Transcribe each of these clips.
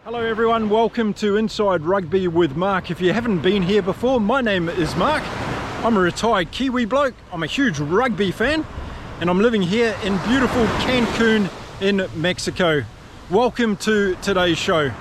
Hello everyone, welcome to Inside Rugby with Mark. If you haven't been here before, my name is Mark. I'm a retired Kiwi bloke. I'm a huge rugby fan and I'm living here in beautiful Cancun in Mexico. Welcome to today's show.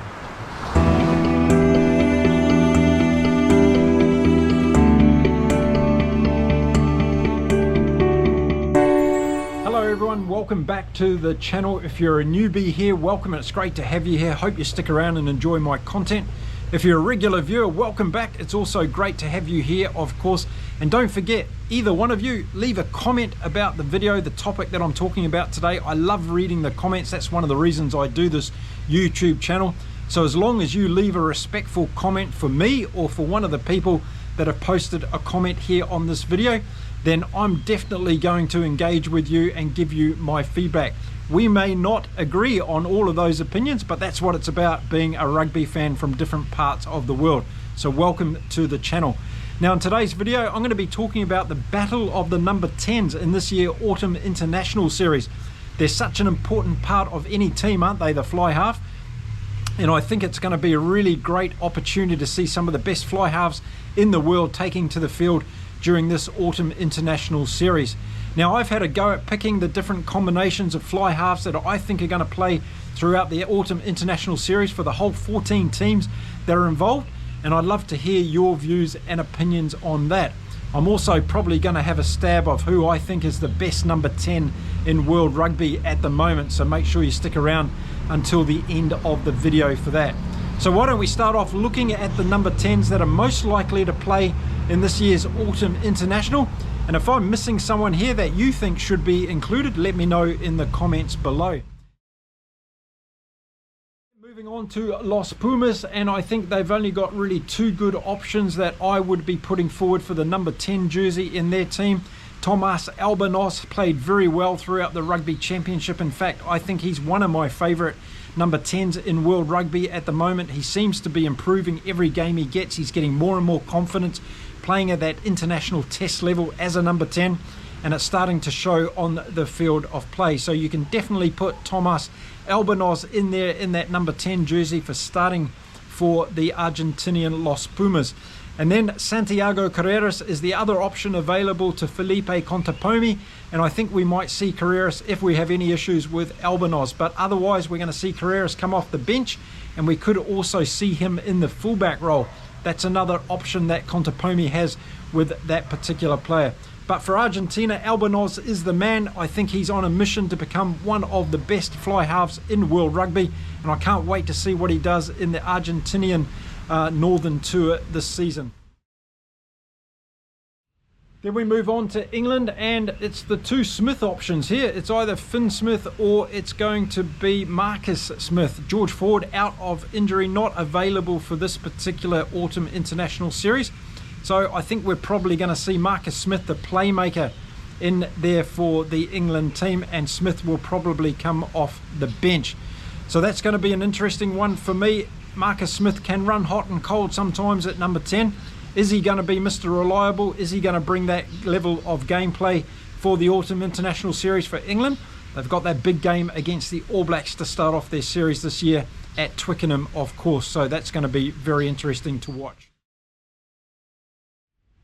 Everyone, welcome back to the channel. If you're a newbie here, welcome, and it's great to have you here. Hope you stick around and enjoy my content. If you're a regular viewer, welcome back. It's also great to have you here, of course. And don't forget, either one of you, leave a comment about the video, the topic that I'm talking about today. I love reading the comments. That's one of the reasons I do this YouTube channel. So as long as you leave a respectful comment for me or for one of the people that have posted a comment here on this video, then I'm definitely going to engage with you and give you my feedback. We may not agree on all of those opinions, but that's what it's about, being a rugby fan from different parts of the world. So welcome to the channel. Now in today's video, I'm going to be talking about the battle of the number 10s in this year Autumn International Series. They're such an important part of any team, aren't they, the fly half? And I think it's going to be a really great opportunity to see some of the best fly halves in the world taking to the field during this Autumn International Series. Now I've had a go at picking the different combinations of fly halves that I think are going to play throughout the Autumn International Series for the whole 14 teams that are involved, and I'd love to hear your views and opinions on that. I'm also probably going to have a stab of who I think is the best number 10 in world rugby at the moment, so make sure you stick around until the end of the video for that. So why don't we start off looking at the number 10s that are most likely to play in this year's Autumn International. And if I'm missing someone here that you think should be included, let me know in the comments below. Moving on to Los Pumas, and I think they've only got really two good options that I would be putting forward for the number 10 jersey in their team. Tomas Albanos played very well throughout the Rugby Championship. In fact, I think he's one of my favourite number 10s in world rugby at the moment. He seems to be improving every game he gets. He's getting more and more confidence playing at that international test level as a number 10, and it's starting to show on the field of play. So you can definitely put Tomas Albanos in there in that number 10 jersey for starting for the Argentinian Los Pumas. And then Santiago Carreras is the other option available to Felipe Contepomi, and I think we might see Carreras if we have any issues with Albanos, but otherwise we're going to see Carreras come off the bench, and we could also see him in the fullback role. That's another option that Contepomi has with that particular player. But for Argentina, Albanos is the man. I think he's on a mission to become one of the best fly halves in world rugby, and I can't wait to see what he does in the Argentinian Northern Tour this season. Then we move on to England, and it's the two Smith options here. It's either Finn Smith or it's going to be Marcus Smith. George Ford out of injury, not available for this particular Autumn International Series. So I think we're probably going to see Marcus Smith, the playmaker, in there for the England team, and Smith will probably come off the bench. So that's going to be an interesting one for me. Marcus Smith can run hot and cold sometimes at number 10. Is he going to be Mr. Reliable? Is he going to bring that level of gameplay for the Autumn International Series for England? They've got that big game against the All Blacks to start off their series this year at Twickenham, of course. So that's going to be very interesting to watch.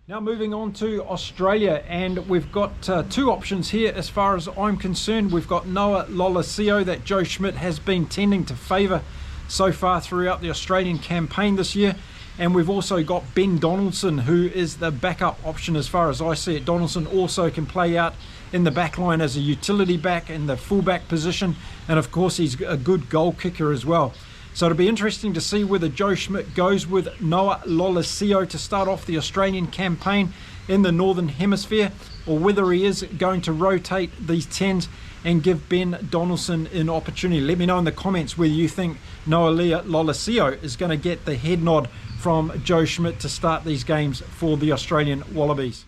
Now moving on to Australia, and we've got two options here as far as I'm concerned. We've got Noah Lolesio that Joe Schmidt has been tending to favour so far throughout the Australian campaign this year. And we've also got Ben Donaldson, who is the backup option as far as I see it. Donaldson also can play out in the back line as a utility back in the fullback position. And of course, he's a good goal kicker as well. So it'll be interesting to see whether Joe Schmidt goes with Noah Lolesio to start off the Australian campaign in the Northern Hemisphere, or whether he is going to rotate these 10s and give Ben Donaldson an opportunity. Let me know in the comments whether you think Noah Lolesio is going to get the head nod from Joe Schmidt to start these games for the Australian Wallabies.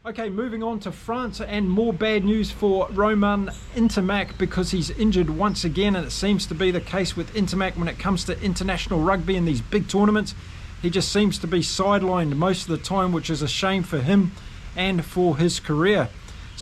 Okay, moving on to France, and more bad news for Romain Ntamack because he's injured once again, and it seems to be the case with Ntamack when it comes to international rugby and these big tournaments. He just seems to be sidelined most of the time, which is a shame for him and for his career.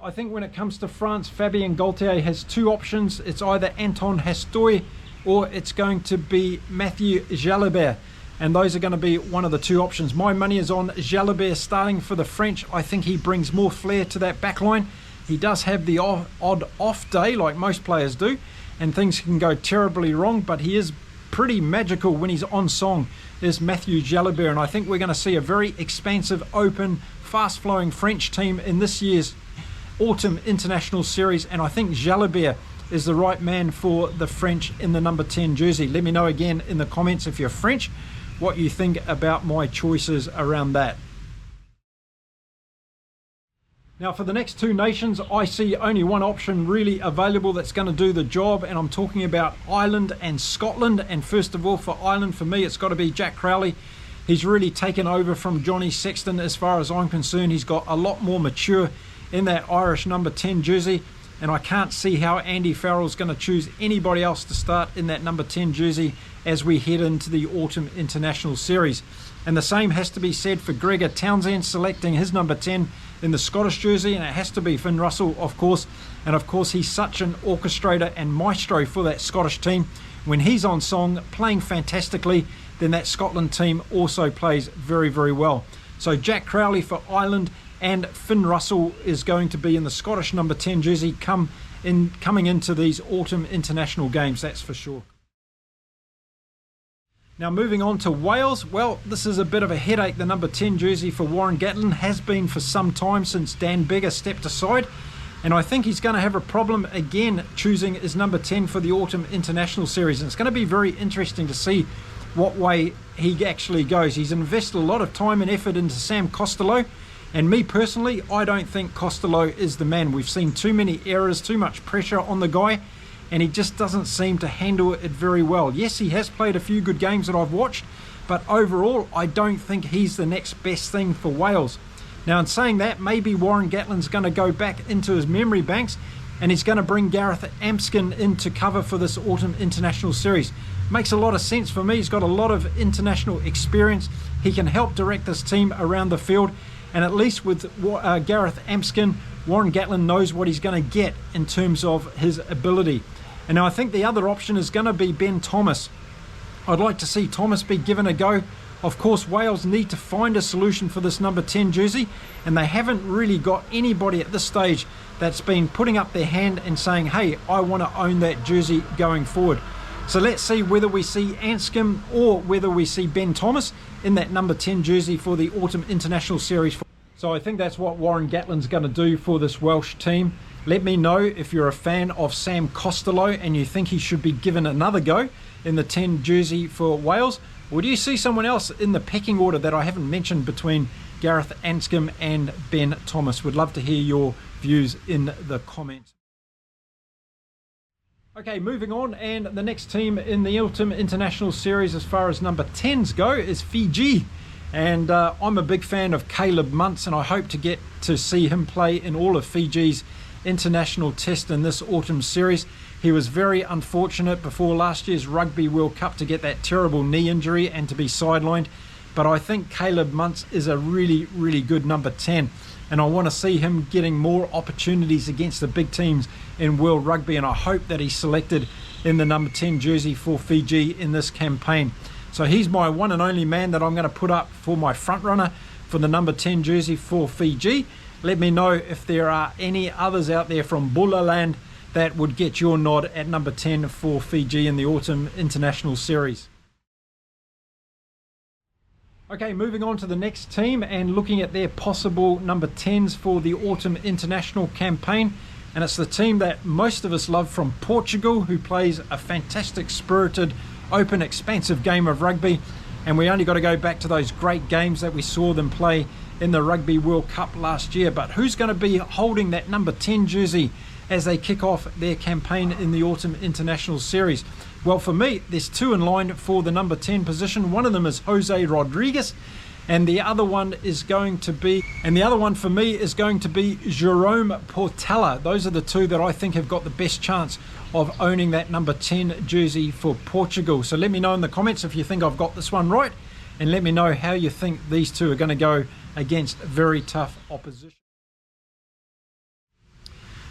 I think when it comes to France, Fabien Gaultier has two options. It's either Anton Hastoy or it's going to be Mathieu Jalibert. And those are going to be one of the two options. My money is on Jalibert starting for the French. I think he brings more flair to that back line. He does have the odd off day like most players do, and things can go terribly wrong, but he is pretty magical when he's on song, is Mathieu Jalibert. And I think we're going to see a very expansive, open, fast-flowing French team in this year's Autumn International Series, and I think Jalibert is the right man for the French in the number 10 jersey. Let me know again in the comments if you're French what you think about my choices around that. Now for the next two nations, I see only one option really available that's going to do the job, and I'm talking about Ireland and Scotland. And first of all, for Ireland, for me, it's got to be Jack Crowley. He's really taken over from Johnny Sexton as far as I'm concerned. He's got a lot more mature in that Irish number 10 jersey, and I can't see how Andy Farrell's going to choose anybody else to start in that number 10 jersey as we head into the Autumn International Series. And the same has to be said for Gregor Townsend selecting his number 10 in the Scottish jersey, and it has to be Finn Russell, of course. And of course, he's such an orchestrator and maestro for that Scottish team. When he's on song, playing fantastically, then that Scotland team also plays very, very well. So Jack Crowley for Ireland, and Finn Russell is going to be in the Scottish number 10 jersey coming into these Autumn International games, that's for sure. Now moving on to Wales, well, this is a bit of a headache. The number 10 jersey for Warren Gatland has been for some time since Dan Beggar stepped aside, and I think he's going to have a problem again choosing his number 10 for the Autumn International Series. And it's going to be very interesting to see what way he actually goes. He's invested a lot of time and effort into Sam Costello, and me personally, I don't think Costello is the man. We've seen too many errors, too much pressure on the guy, and he just doesn't seem to handle it very well. Yes, he has played a few good games that I've watched, but overall, I don't think he's the next best thing for Wales. Now, in saying that, maybe Warren Gatland's going to go back into his memory banks, and he's going to bring Gareth Amskin in to cover for this Autumn International Series. Makes a lot of sense for me. He's got a lot of international experience. He can help direct this team around the field, and at least with Gareth Amskin, Warren Gatland knows what he's going to get in terms of his ability. And now I think the other option is going to be Ben Thomas. I'd like to see Thomas be given a go. Of course, Wales need to find a solution for this number 10 jersey, and they haven't really got anybody at this stage that's been putting up their hand and saying, hey, I want to own that jersey going forward. So let's see whether we see Anscombe or whether we see Ben Thomas in that number 10 jersey for the Autumn International Series. So I think that's what Warren Gatland's going to do for this Welsh team. Let me know if you're a fan of Sam Costello and you think he should be given another go in the 10 jersey for Wales. Or do you see someone else in the pecking order that I haven't mentioned between Gareth Anscombe and Ben Thomas? Would love to hear your views in the comments. Okay, moving on, and the next team in the Autumn International Series as far as number 10s go is Fiji. And I'm a big fan of Caleb Muntz, and I hope to get to see him play in all of Fiji's international test in this autumn series. He was very unfortunate before last year's Rugby World Cup to get that terrible knee injury and to be sidelined. But I think Caleb Muntz is a really, really good number 10. And I want to see him getting more opportunities against the big teams in World Rugby. And I hope that he's selected in the number 10 jersey for Fiji in this campaign. So he's my one and only man that I'm going to put up for my front runner for the number 10 jersey for Fiji. Let me know if there are any others out there from Bulaland that would get your nod at number 10 for Fiji in the Autumn International Series. Okay, moving on to the next team and looking at their possible number 10s for the Autumn International campaign. And it's the team that most of us love from Portugal, who plays a fantastic, spirited, open, expansive game of rugby. And we only got to go back to those great games that we saw them play in the Rugby World Cup last year. But who's going to be holding that number 10 jersey as they kick off their campaign in the Autumn International Series? Well, for me, there's two in line for the number 10 position. One of them is Jose Rodriguez, and the other one for me is going to be Jerome Portela. Those are the two that I think have got the best chance of owning that number 10 jersey for Portugal. So let me know in the comments if you think I've got this one right, and let me know how you think these two are going to go against very tough opposition.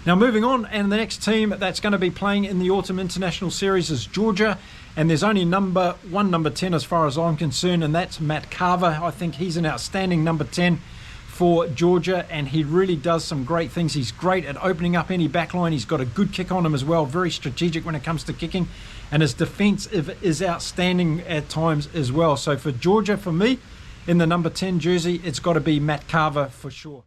Now moving on, and the next team that's going to be playing in the Autumn International Series is Georgia, and there's only number 10 as far as I'm concerned, and that's Matt Carver. I think he's an outstanding number 10 for Georgia, and he really does some great things. He's great at opening up any backline. He's got a good kick on him as well, very strategic when it comes to kicking, and his defense is outstanding at times as well. So for Georgia, for me, in the number 10 jersey, it's got to be Matt Carver for sure.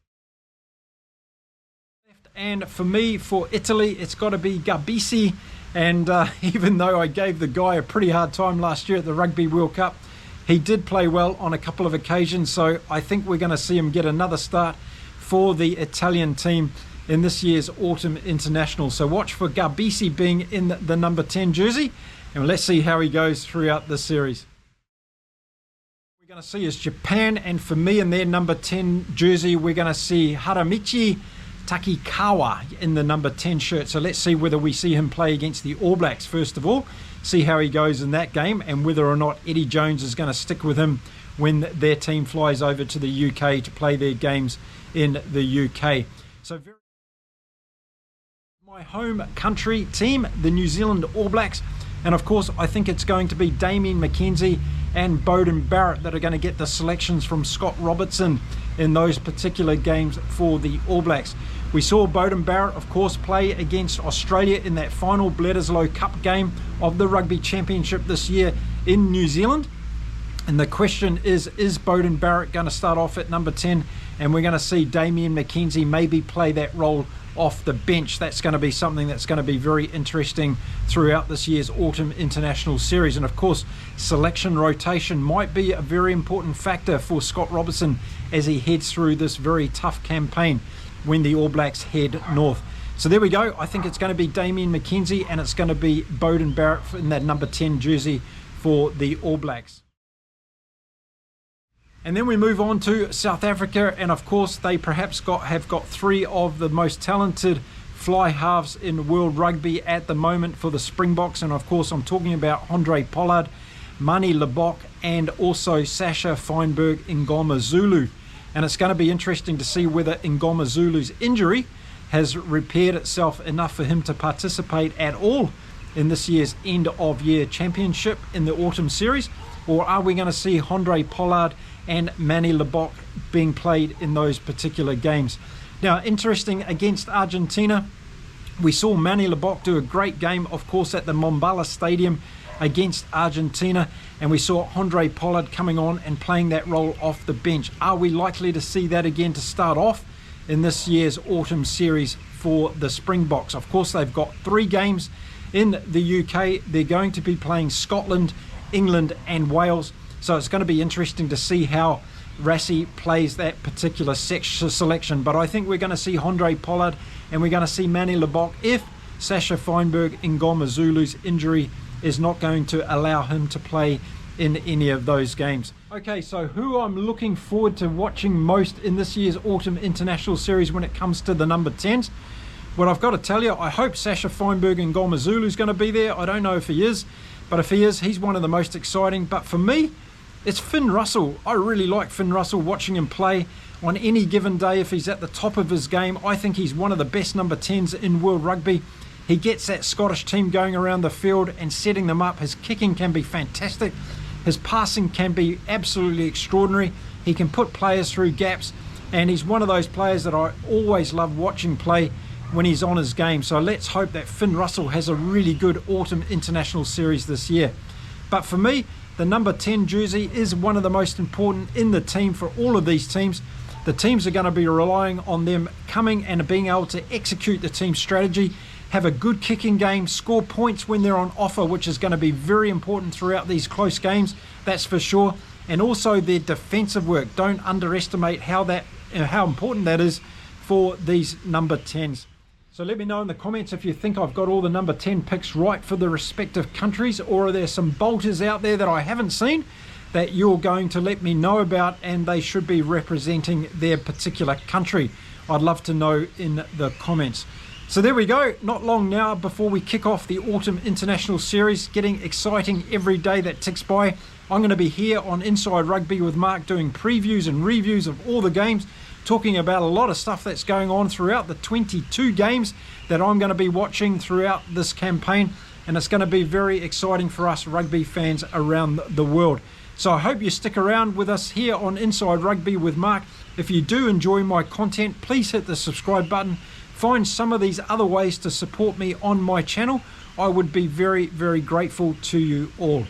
And for me, for Italy, it's got to be Garbisi. And even though I gave the guy a pretty hard time last year at the Rugby World Cup, he did play well on a couple of occasions. So I think we're going to see him get another start for the Italian team in this year's Autumn International. So watch for Garbisi being in the number 10 jersey, and let's see how he goes throughout the series. We're going to see is Japan, and for me in their number 10 jersey, we're going to see Haramichi Takikawa in the number 10 shirt. So let's see whether we see him play against the All Blacks first of all, see how he goes in that game, and whether or not Eddie Jones is going to stick with him when their team flies over to the UK to play their games in the UK. So my home country team, the New Zealand All Blacks, and of course I think it's going to be Damien McKenzie and Beauden Barrett that are going to get the selections from Scott Robertson in those particular games for the All Blacks. We saw Beauden Barrett, of course, play against Australia in that final Bledisloe Cup game of the Rugby Championship this year in New Zealand. And the question is Beauden Barrett going to start off at number 10? And we're going to see Damien McKenzie maybe play that role off the bench. That's going to be something that's going to be very interesting throughout this year's Autumn International Series. And of course, selection rotation might be a very important factor for Scott Robertson as he heads through this very tough campaign when the All Blacks head north. So there we go. I think it's going to be Damien McKenzie, and it's going to be Beauden Barrett in that number 10 jersey for the All Blacks. And then we move on to South Africa, and of course they perhaps have got three of the most talented fly halves in world rugby at the moment for the Springboks. And of course I'm talking about Andre Pollard, Mani Lebok, and also Sasha Feinberg Ngoma Zulu. And it's going to be interesting to see whether Ngoma Zulu's injury has repaired itself enough for him to participate at all in this year's end of year championship in the autumn series, or are we going to see Andre Pollard and Mani Lebok being played in those particular games? Now, interesting, against Argentina, we saw Mani Lebok do a great game, of course, at the Mombala Stadium against Argentina, and we saw Andre Pollard coming on and playing that role off the bench. Are we likely to see that again to start off in this year's autumn series for the Springboks? Of course, they've got 3 games in the UK. They're going to be playing Scotland, England and Wales. So it's going to be interesting to see how Rassie plays that particular selection. But I think we're going to see Andre Pollard and we're going to see Mani Lebok if Sasha Feinberg Ngoma Zulu's injury is not going to allow him to play in any of those games. Okay, so who I'm looking forward to watching most in this year's Autumn International Series when it comes to the number 10s. Well, I've got to tell you, I hope Sasha Feinberg Ngoma Zulu's going to be there. I don't know if he is, but if he is, he's one of the most exciting. But for me, it's Finn Russell. I really like Finn Russell, watching him play on any given day. If he's at the top of his game, I think he's one of the best number 10s in world rugby. He gets that Scottish team going around the field and setting them up. His kicking can be fantastic. His passing can be absolutely extraordinary. He can put players through gaps, and he's one of those players that I always love watching play when he's on his game. So let's hope that Finn Russell has a really good Autumn International Series this year. But for me, the number 10 jersey is one of the most important in the team for all of these teams. The teams are going to be relying on them coming and being able to execute the team strategy, have a good kicking game, score points when they're on offer, which is going to be very important throughout these close games, that's for sure. And also their defensive work. Don't underestimate how important that is for these number 10s. So let me know in the comments if you think I've got all the number 10 picks right for the respective countries, or are there some bolters out there that I haven't seen that you're going to let me know about and they should be representing their particular country? I'd love to know in the comments. So there we go, not long now before we kick off the Autumn International Series, getting exciting every day that ticks by. I'm going to be here on Inside Rugby with Mark doing previews and reviews of all the games, talking about a lot of stuff that's going on throughout the 22 games that I'm going to be watching throughout this campaign, and it's going to be very exciting for us rugby fans around the world. So I hope you stick around with us here on Inside Rugby with Mark. If you do enjoy my content, please hit the subscribe button. Find some of these other ways to support me on my channel. I would be very, very grateful to you all.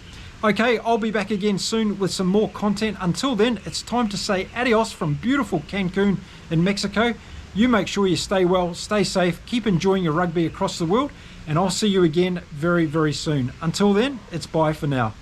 Okay, I'll be back again soon with some more content. Until then, it's time to say adios from beautiful Cancun in Mexico. You make sure you stay well, stay safe, keep enjoying your rugby across the world, and I'll see you again very, very soon. Until then, it's bye for now.